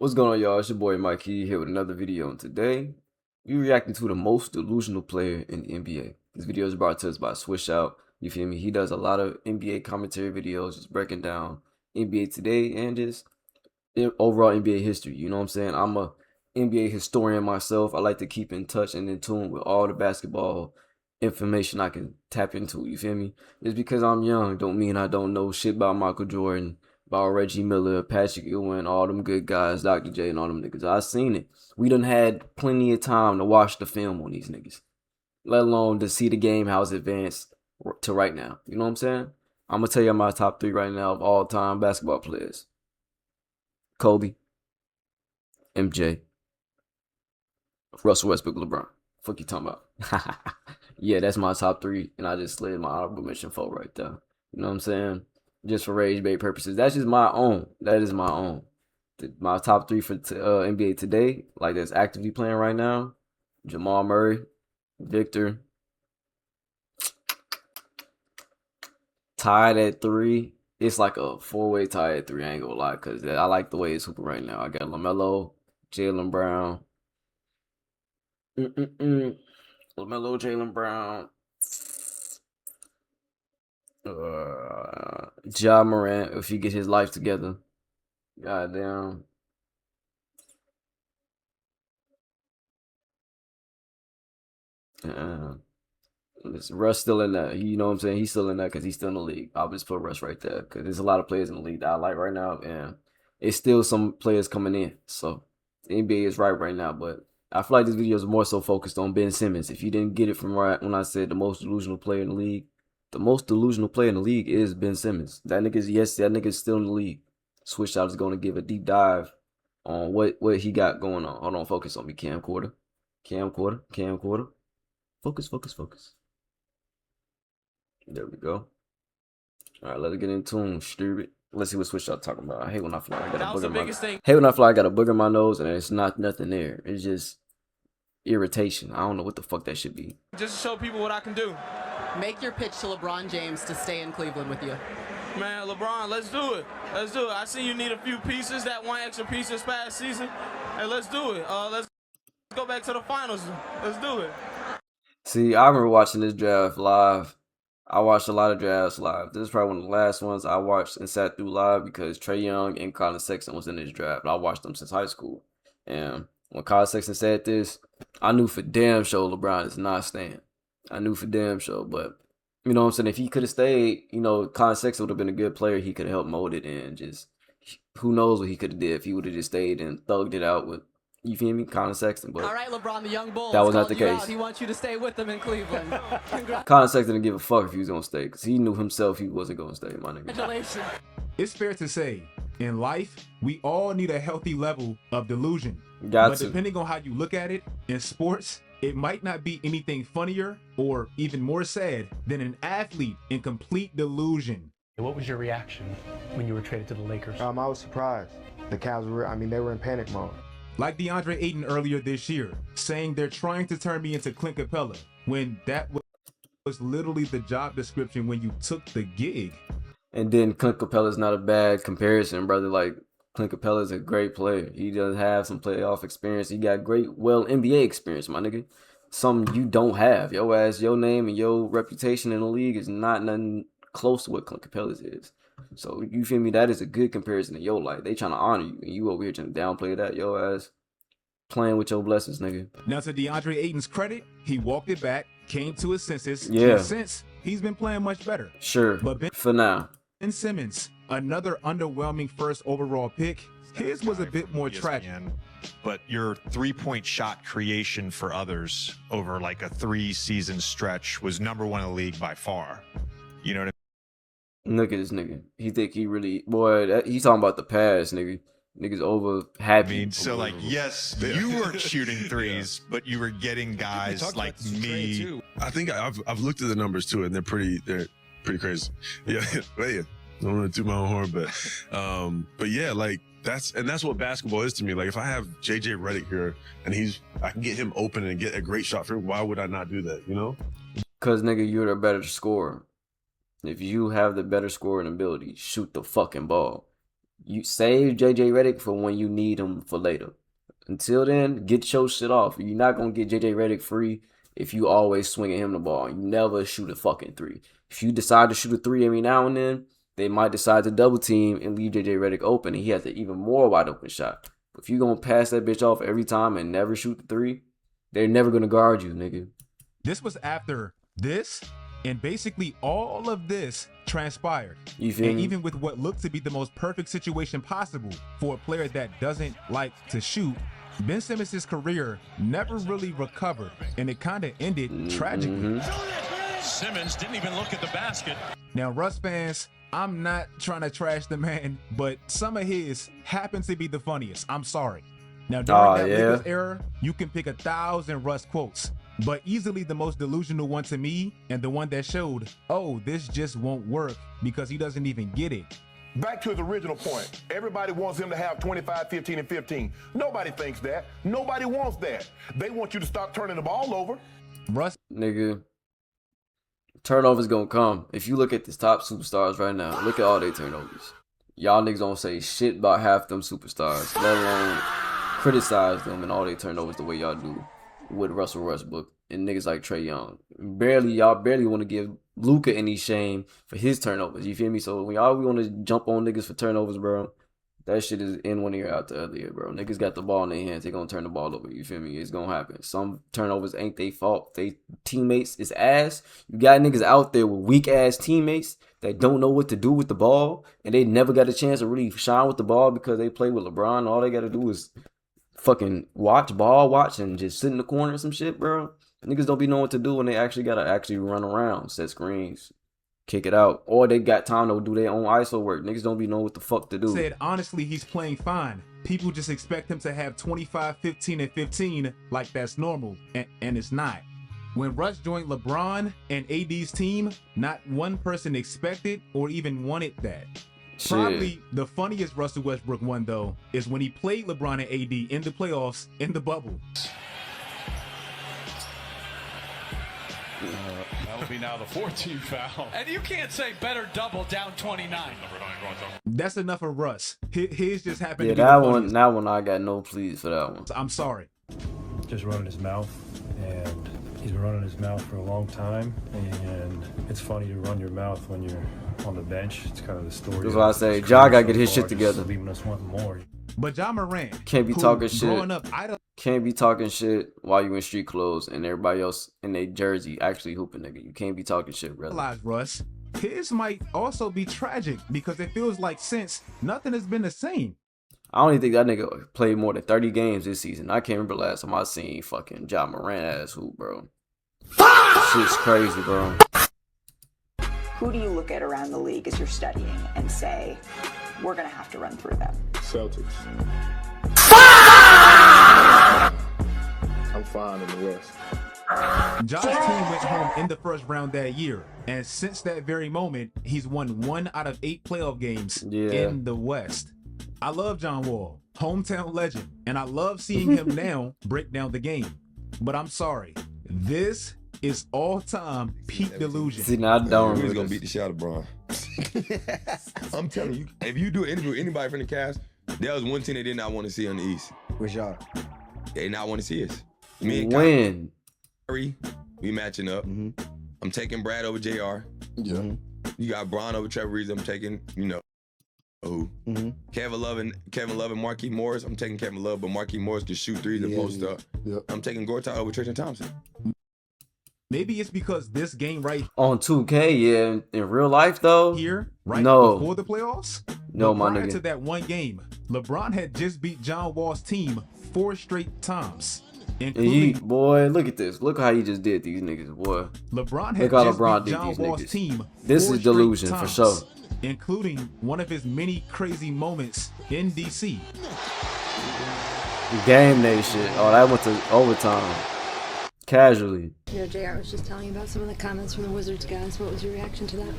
What's going on, y'all? It's your boy Mykeeey here with another video, and today we reacting to the most delusional player in the NBA. This video is brought to us by Swishout. You feel me? He does a lot of NBA commentary videos, just breaking down NBA today and just overall NBA history. You know what I'm saying? I'm a NBA historian myself. I like to keep in touch and in tune with all the basketball information I can tap into. You feel me? Just because I'm young don't mean I don't know shit about Michael Jordan, about Reggie Miller, Patrick Ewing, all them good guys, Dr. J and all them niggas. I seen it. We done had plenty of time to watch the film on these niggas, let alone to see the game how it's advanced to right now. You know what I'm saying? I'm gonna tell you my top 3 right now of all time basketball players: Kobe, MJ, Russell Westbrook, LeBron. Fuck you talking about? Yeah, that's my top 3, and I just slid my honorable mention 4 right there. You know what I'm saying? Just for rage bait purposes. That's just my own. That is my own. My top 3 for NBA today, like that's actively playing right now: Jamal Murray, Victor, tied at 3. It's like a 4-way tie at 3. I ain't gonna lie, cause I like the way it's hooping right now. I got LaMelo, Jaylen Brown. LaMelo, Jaylen Brown, Ja Morant, if he get his life together. Goddamn. Russ still in that. You know what I'm saying? He's still in that because he's still in the league. I'll just put Russ right there because there's a lot of players in the league that I like right now, and it's still some players coming in. So the NBA is right now, but I feel like this video is more so focused on Ben Simmons. If you didn't get it from right when I said the most delusional player in the league, the most delusional player in the league is Ben Simmons. That nigga's still in the league. Swishout is going to give a deep dive on what he got going on. Hold on, focus on me, camcorder. Focus. There we go. All right, let's get in tune, stupid. Let's see what Swishout talking about. I hate when I feel like I got a booger in my hate when I feel like I got a booger in my nose and it's not nothing there. It's just irritation. I don't know what the fuck that should be. Just to show people what I can do. Make your pitch to LeBron James to stay in Cleveland with you. Man, LeBron, let's do it. Let's do it. I see you need a few pieces, that one extra piece this past season. Hey, let's do it. Let's go back to the finals. Let's do it. See, I remember watching this draft live. I watched a lot of drafts live. This is probably one of the last ones I watched and sat through live because Trae Young and Colin Sexton was in this draft. I watched them since high school. And when Colin Sexton said this, I knew for damn sure LeBron is not staying. I knew for damn sure. But, you know what I'm saying? If he could have stayed, you know, Colin Sexton would have been a good player. He could have helped mold it and just, who knows what he could have did if he would have just stayed and thugged it out with, you feel me, Colin Sexton. But all right, LeBron, the young bull. that was not the case. He wants you to stay with them in Cleveland. Colin Sexton didn't give a fuck if he was gonna stay because he knew himself he wasn't gonna stay. My nigga. Congratulations. It's fair to say, in life, we all need a healthy level of delusion. But depending on how you look at it, in sports, it might not be anything funnier or even more sad than an athlete in complete delusion. What was your reaction when you were traded to the Lakers? I was surprised. The Cavs were, they were in panic mode. Like DeAndre Ayton earlier this year, saying they're trying to turn me into Clint Capella, when that was literally the job description when you took the gig. And then Clint Capella's not a bad comparison, brother. Like, Clint Capella's a great player. He does have some playoff experience. He got great, NBA experience, my nigga. Something you don't have. Your name and your reputation in the league is not nothing close to what Clint Capella's is. So, you feel me? That is a good comparison in your life. They trying to honor you, and you over here trying to downplay that. Your ass playing with your blessings, nigga. Now, to DeAndre Ayton's credit, he walked it back, came to his senses. Yeah. Since he's been playing much better. Sure, but for now. Ben Simmons, another underwhelming first overall pick. His was a bit more tragic. But your three-point shot creation for others over like a 3-season stretch was #1 in the league by far. You know what I mean? Look at this nigga. He think he really, boy, he's talking about the past, nigga. Niggas over happy. I mean, so like, yes, you weren't shooting threes, but you were getting guys like me. I think I've looked at the numbers too, and they're pretty crazy. Yeah, I don't want to toot my own horn, but yeah, like that's what basketball is to me. Like if I have JJ Redick here and I can get him open and get a great shot for him, why would I not do that? You know? Cause nigga, you're the better scorer. If you have the better scoring ability, shoot the fucking ball. You save JJ Redick for when you need him for later. Until then, get your shit off. You're not gonna get JJ Redick free if you always swinging him the ball. You never shoot a fucking 3. If you decide to shoot a 3 every now and then, they might decide to double team and leave JJ Redick open, and he has an even more wide open shot. If you gonna pass that bitch off every time and never shoot the 3, they're never gonna guard you, nigga. This was after this, and basically all of this transpired. You feel and me? even with what looked to be the most perfect situation possible for a player that doesn't like to shoot, Ben Simmons' career never really recovered, and it kind of ended tragically. Simmons didn't even look at the basket. Now, Russ fans, I'm not trying to trash the man, but some of his happen to be the funniest. I'm sorry. Now, during that Lakers era, you can pick 1,000 Russ quotes, but easily the most delusional one to me, and the one that showed, oh, this just won't work because he doesn't even get it. Back to his original point. Everybody wants him to have 25, 15, and 15. Nobody thinks that. Nobody wants that. They want you to stop turning the ball over. Russ, nigga, turnovers gonna come. If you look at the top superstars right now, look at all their turnovers. Y'all niggas don't say shit about half them superstars, let alone criticize them and all their turnovers the way y'all do with Russell Westbrook and niggas like Trae Young. Y'all barely want to give Luka any shame for his turnovers. You feel me? So when y'all want to jump on niggas for turnovers, bro, that shit is in one ear out the other ear, bro. Niggas got the ball in their hands. They gonna turn the ball over. You feel me? It's gonna happen. Some turnovers ain't they fault. They teammates is ass. You got niggas out there with weak ass teammates that don't know what to do with the ball, and they never got a chance to really shine with the ball because they play with LeBron. All they gotta do is fucking watch, and just sit in the corner or some shit, bro. Niggas don't be knowing what to do when they actually gotta run around, set screens, kick it out, or they got time to do their own ISO work. Niggas don't be knowing what the fuck to do. Said honestly, he's playing fine. People just expect him to have 25, 15, and 15 like that's normal, and it's not. When Russ joined LeBron and AD's team, not one person expected or even wanted that. Shit. Probably the funniest Russell Westbrook one, though, is when he played LeBron and AD in the playoffs in the bubble. That will be now the 14th foul. And you can't say better double down 29. That's enough of Russ. His just happened Yeah, to be that one I got no pleas for that one. I'm sorry. Just running his mouth, and he's been running his mouth for a long time, and it's funny to run your mouth when you're on the bench. It's kind of the story. That's why I say Ja gotta get his shit together. Leaving us wanting more. But Ja Morant can't be talking shit. Growing up, can't be talking shit while you in street clothes and everybody else in their jersey actually hooping, nigga. You can't be talking shit, brother. Russ, his might also be tragic because it feels like since nothing has been the same. I don't even think that nigga played more than 30 games this season. I can't remember last time I seen fucking Ja Morant ass hoop, bro. Shit's crazy, bro. Who do you look at around the league as you're studying and say, we're going to have to run through them? Celtics. I'm fine in the West. Ja's team went home in the first round that year, and since that very moment, he's won 1 out of 8 playoff games in the West. I love John Wall, hometown legend, and I love seeing him now break down the game. But I'm sorry, this is all-time peak delusion. See, now I don't Who's gonna beat the shot of Bron? I'm telling you, if you do an interview with anybody from the Cavs, there was one team they did not want to see on the East. Which y'all? They did not want to see us. Me and When? Kyrie, we matching up. I'm taking Brad over JR. Yeah. You got Bron over Trevor Reeves. I'm taking, who? Kevin Love and Mykeeey Morris. I'm taking Kevin Love, but Mykeeey Morris can shoot threes and post up. I'm taking Gortat over Tristan Thompson. Maybe it's because this game right on 2K, yeah. In real life, though, here, right no. before the playoffs, no, my prior nigga. to that one game, LeBron had just beat John Wall's team 4 straight times. Boy, look at this. Look how he just did these niggas, boy. LeBron had look how just LeBron beat did John these Wall's niggas. team. This is delusion for sure. Including one of his many crazy moments in DC. Game day shit. Oh, that went to overtime. Casually. JR was just telling you about some of the comments from the Wizards guys. What was your reaction to that?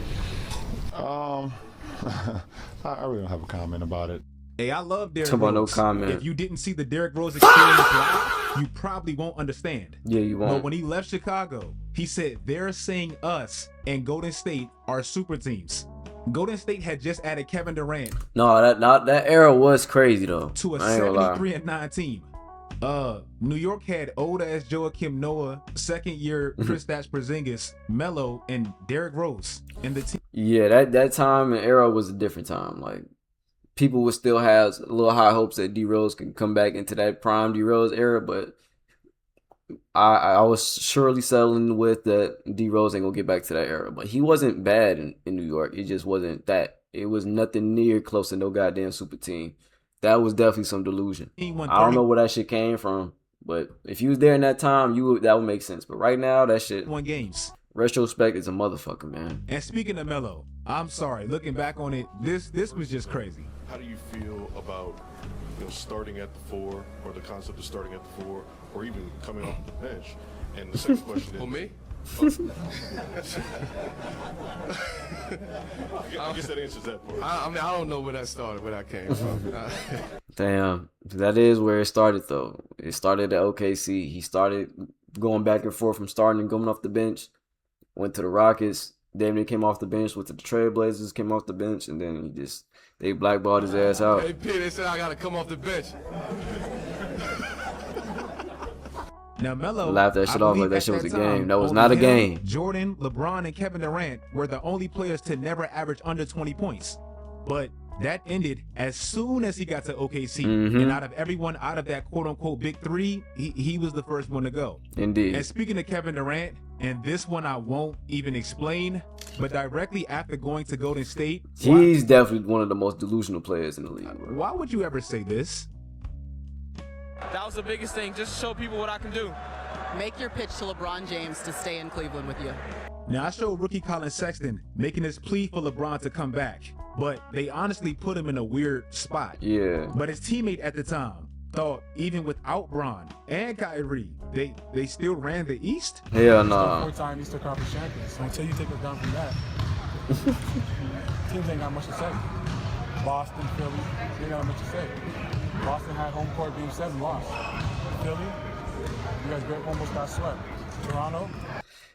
I really don't have a comment about it. Hey, I love Derrick Rose. No comment. If you didn't see the Derrick Rose experience live, you probably won't understand. Yeah, you won't. But when he left Chicago, he said they're saying us and Golden State are super teams. Golden State had just added Kevin Durant. No, that era was crazy though. To a 73-9 team. New York had old ass Joakim Noah, second year Kristaps Porzingis, Melo, and Derrick Rose in the team. Yeah, that time and era was a different time. Like, people would still have a little high hopes that D Rose can come back into that prime D Rose era, but I was surely settling with that D Rose ain't gonna get back to that era. But he wasn't bad in New York. It just wasn't that. It was nothing near close to no goddamn super team. That was definitely some delusion. I don't know where that shit came from, but if you was there in that time, that would make sense. But right now, that shit. Won games. Retrospect is a motherfucker, man. And speaking of Melo, I'm sorry, looking back on it, this was just crazy. How do you feel about starting at the 4, or the concept of starting at the 4, or even coming off the bench? And the second question is, for me? I guess that answers that part. I mean, I don't know where that started, where that came from. Damn, that is where it started though. It started at OKC. He started going back and forth from starting and going off the bench. Went to the Rockets. Then he came off the bench. Went to the Trailblazers. Came off the bench, and then they blackballed his ass out. Hey, P, they said I gotta come off the bench. Now Melo laughed that shit off like that shit was a game. That was not a game. Jordan, LeBron, and Kevin Durant were the only players to never average under 20 points. But that ended as soon as he got to OKC. And out of everyone out of that quote-unquote big three, he was the first one to go. Indeed. And speaking of Kevin Durant, and this one I won't even explain, but directly after going to Golden State, he's definitely one of the most delusional players in the league, bro. Why would you ever say this? That was the biggest thing, just to show people what I can do. Make your pitch to LeBron James to stay in Cleveland with you. Now, I showed rookie Colin Sexton making his plea for LeBron to come back, but they honestly put him in a weird spot. Yeah. But his teammate at the time thought even without Bron and Kyrie, they still ran the East? Hell no. 4-time Eastern Conference champions. So until you take us down from that, teams ain't got much to say. Boston, Philly, they ain't got much to say. Boston had home court game 7, lost. Philly, you guys almost got swept. Toronto.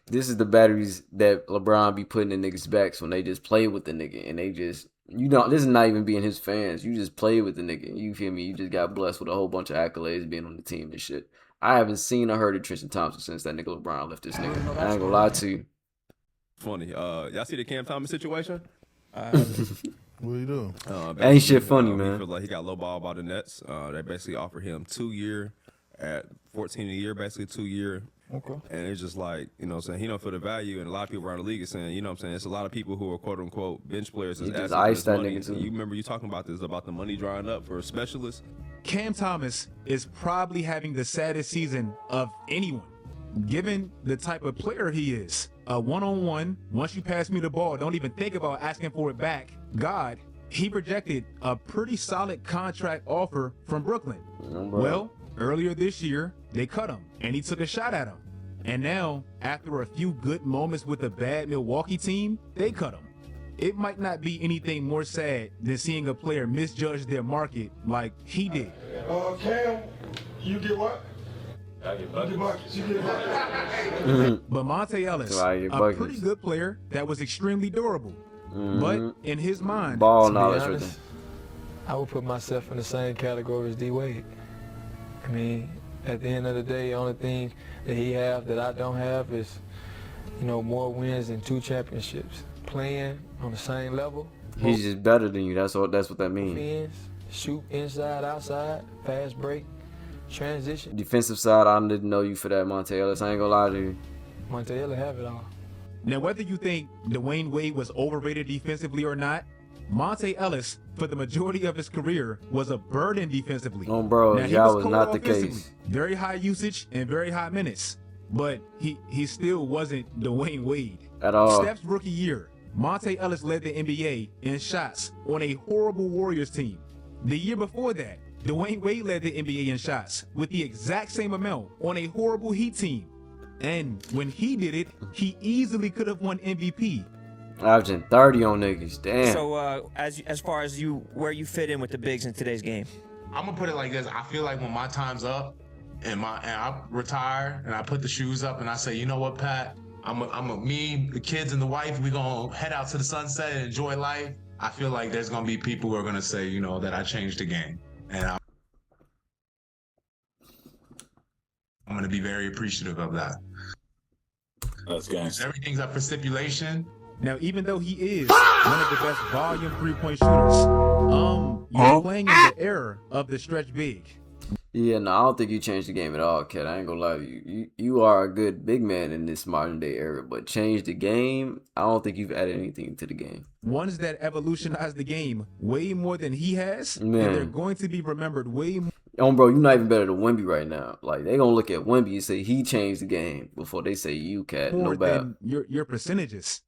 This is the batteries that LeBron be putting in niggas' backs when they just play with the nigga and they just, this is not even being his fans. You just play with the nigga. You feel me? You just got blessed with a whole bunch of accolades being on the team and shit. I haven't seen or heard of Tristan Thompson since that nigga LeBron left this nigga. I ain't gonna lie to you. Funny. Y'all see the Cam Thomas situation? What do you do? Ain't shit funny, man. He feel like he got lowballed by the Nets. They basically offered him 2-year at $14 a year, basically 2-year. Okay. And it's just like, you know what I'm saying, he don't feel the value, and a lot of people around the league are saying, you know what I'm saying, it's a lot of people who are quote-unquote bench players. He just iced that nigga too. You remember you talking about this, about the money drying up for specialists? Cam Thomas is probably having the saddest season of anyone, given the type of player he is. A one-on-one, once you pass me the ball, don't even think about asking for it back. God, he projected a pretty solid contract offer from Brooklyn. Well, earlier this year, they cut him, and he took a shot at him. And now, after a few good moments with a bad Milwaukee team, they cut him. It might not be anything more sad than seeing a player misjudge their market like he did. Cam, you get what? I get buckets. You get buckets. But Monte Ellis, a pretty good player that was extremely durable. But in his mind, ball knowledge. I would put myself in the same category as D Wade. I mean, at the end of the day, the only thing that he have that I don't have is, more wins and 2 championships. Playing on the same level. He's just better than you. That's what that means. Shoot inside, outside, fast break, transition. Defensive side, I didn't know you for that, Monte Ellis. I ain't gonna lie to you. Monte Ellis have it all. Now, whether you think Dwayne Wade was overrated defensively or not, Monte Ellis, for the majority of his career, was a burden defensively. Oh, bro, that was not the case. Very high usage and very high minutes, but he still wasn't Dwayne Wade. At all. Steph's rookie year, Monte Ellis led the NBA in shots on a horrible Warriors team. The year before that, Dwayne Wade led the NBA in shots with the exact same amount on a horrible Heat team. And when he did it, he easily could have won MVP. Averaging 30 on niggas, damn. So as far as where you fit in with the bigs in today's game? I'm gonna put it like this. I feel like when my time's up and I retire and I put the shoes up and I say, you know what, Pat, me, the kids, and the wife, we gonna head out to the sunset and enjoy life. I feel like there's gonna be people who are gonna say, you know, that I changed the game, and I'm gonna be very appreciative of that. That's good. Everything's up for stipulation. Now, even though he is one of the best volume three-point shooters, you're playing in the era of the stretch big. Yeah, no, I don't think you changed the game at all, Kat. I ain't gonna lie to you. You are a good big man in this modern day era, but change the game, I don't think you've added anything to the game. Ones that evolutionized the game way more than he has, Man. and they're going to be remembered way more. Bro, you're not even better than Wemby right now. Like, they gonna look at Wemby and say he changed the game before they say you, Kat. No bad. Your percentages.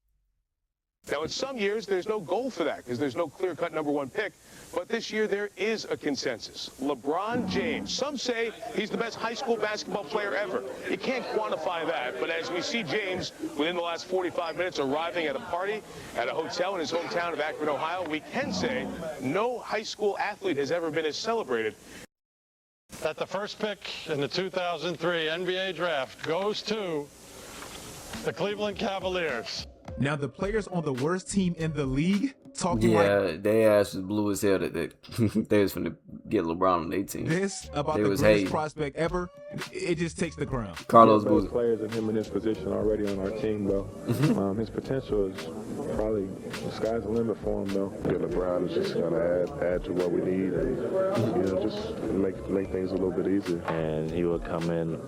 Now, in some years, there's no goal for that because there's no clear-cut #1 pick. But this year, there is a consensus. LeBron James. Some say he's the best high school basketball player ever. You can't quantify that, but as we see James, within the last 45 minutes, arriving at a party at a hotel in his hometown of Akron, Ohio, we can say no high school athlete has ever been as celebrated. That the first pick in the 2003 NBA draft goes to the Cleveland Cavaliers. Now, the players on the worst team in the league talking like they ass was blue as hell that they was finna get LeBron on their team. this about They the was greatest hating. prospect ever. It just takes the crown. Carlos Those Boozer. players and him in this position already on our team, though. His potential is probably the sky's the limit for him, though. Yeah, LeBron is just gonna add to what we need, and just make things a little bit easier. And he would come in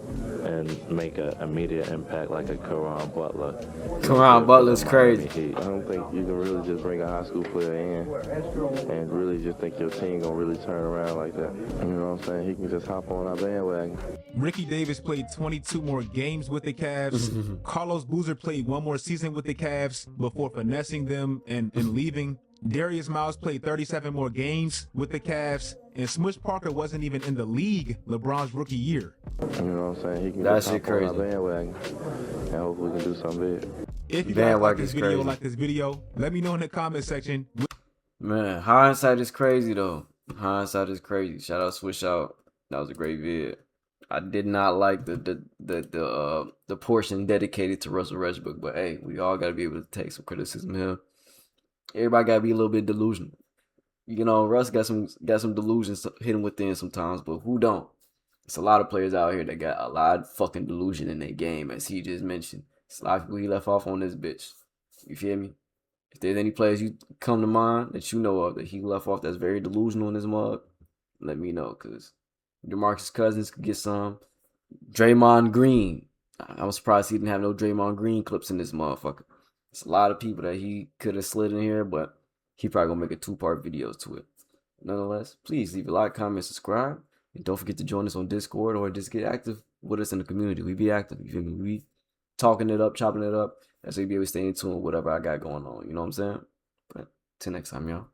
and make an immediate impact like a Caron Butler. Caron Butler's crazy. I don't think you can really just bring a high school player in and really just think your team gonna really turn around like that. You know what I'm saying? He can just hop on our bandwagon. Ricky Davis played 22 more games with the Cavs. Carlos Boozer played one more season with the Cavs before finessing them and leaving. Darius Miles played 37 more games with the Cavs. And Smush Parker wasn't even in the league LeBron's rookie year. You know what I'm saying? He can That just shit hop on our crazy. bandwagon and hopefully we can do something big. If you guys like this Bandwagon's video, crazy. let me know in the comment section. Man, hindsight is crazy though. Hindsight is crazy. Shout out Swishout. That was a great vid. I did not like the portion dedicated to Russell Westbrook, but hey, we all gotta be able to take some criticism here. Everybody gotta be a little bit delusional. You know, Russ got some delusions hidden within sometimes, but who don't? It's a lot of players out here that got a lot of fucking delusion in their game, as he just mentioned. It's a lot of people he left off on this bitch. You feel me? If there's any players you come to mind that you know of that he left off that's very delusional in his mug, let me know, because DeMarcus Cousins could get some. Draymond Green. I was surprised he didn't have no Draymond Green clips in this motherfucker. It's a lot of people that he could have slid in here, but he probably gonna make a 2-part video to it. Nonetheless, please leave a like, comment, subscribe, and don't forget to join us on Discord or just get active with us in the community. We be active, you feel me? We talking it up, chopping it up. That's how you be able to stay in tune with whatever I got going on. You know what I'm saying? But till next time, y'all.